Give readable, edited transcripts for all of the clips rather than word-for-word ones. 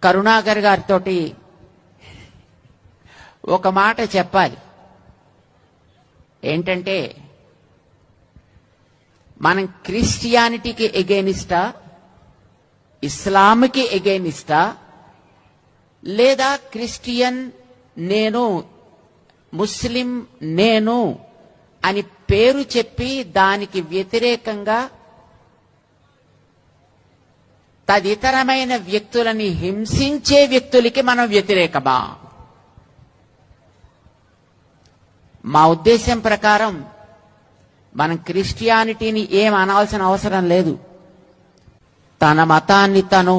కరుణాకర్ గారితో ఒక మాట చెప్పాలి. ఏంటంటే, మనం క్రిస్టియానిటీకి ఎగెనిస్టా, ఇస్లాంకి ఎగెనిస్టా, లేదా క్రిస్టియన్ నేను, ముస్లిం నేను అని పేరు చెప్పి దానికి వ్యతిరేకంగా తదితరమైన వ్యక్తులని హింసించే వ్యక్తులకి మనం వ్యతిరేకమా? మా ఉద్దేశం ప్రకారం మనం క్రిస్టియానిటీని ఏం అనాల్సిన అవసరం లేదు. తన మతాన్ని తను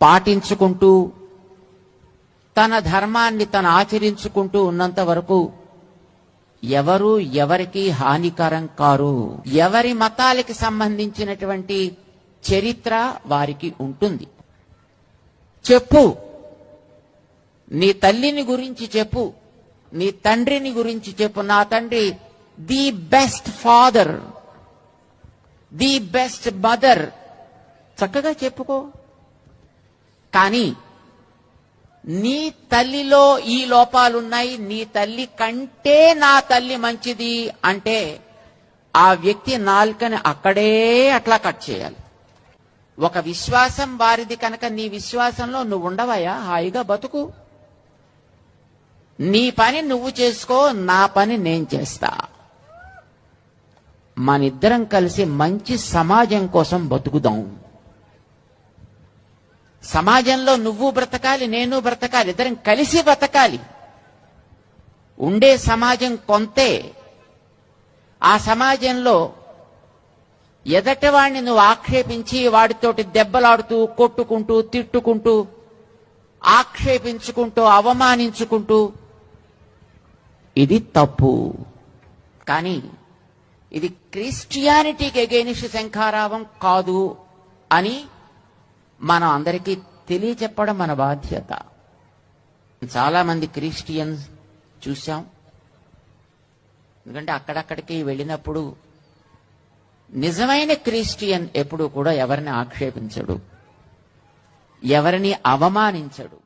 పాటించుకుంటూ తన ధర్మాన్ని తను ఆచరించుకుంటూ ఉన్నంత వరకు ఎవరు ఎవరికి హానికరం కారు. ఎవరి మతాలకి సంబంధించినటువంటి చరిత్ర వారికి ఉంటుంది. చెప్పు, నీ తల్లిని గురించి చెప్పు, నీ తండ్రిని గురించి చెప్పు. నా తండ్రి the best father, the best mother, చక్కగా చెప్పుకో. కానీ నీ తల్లిలో ఈ లోపాలున్నాయి, నీ తల్లి కంటే నా తల్లి మంచిది అంటే ఆ వ్యక్తి నాలుకని అక్కడే అట్లా కట్ చేయాలి. ఒక విశ్వాసం వారిది కనుక నీ విశ్వాసంలో నువ్వు ఉండవయ్యా, హాయిగా బతుకు. నీ పని నువ్వు చేసుకో, నా పని నేను చేస్తా. మనిద్దరం కలిసి మంచి సమాజం కోసం బతుకుదాం. సమాజంలో నువ్వు బ్రతకాలి, నేను బ్రతకాలి, ఇద్దరం కలిసి బ్రతకాలి. ఉండే సమాజం కొంతే. ఆ సమాజంలో ఎదటివాడిని నువ్వు ఆక్షేపించి వాడితోటి దెబ్బలాడుతూ, కొట్టుకుంటూ, తిట్టుకుంటూ, ఆక్షేపించుకుంటూ, అవమానించుకుంటూ, ఇది తప్పు. కానీ ఇది క్రిస్టియానిటీకి ఎగెనిస్ట్ శంఖారావం కాదు అని మనం అందరికీ తెలియచెప్పడం మన బాధ్యత. చాలా మంది క్రిస్టియన్స్ చూసాం. ఎందుకంటే అక్కడక్కడికి వెళ్ళినప్పుడు నిజమైన క్రిస్టియన్ ఎప్పుడు కూడా ఎవరిని ఆక్షేపించడు, ఎవరిని అవమానించడు.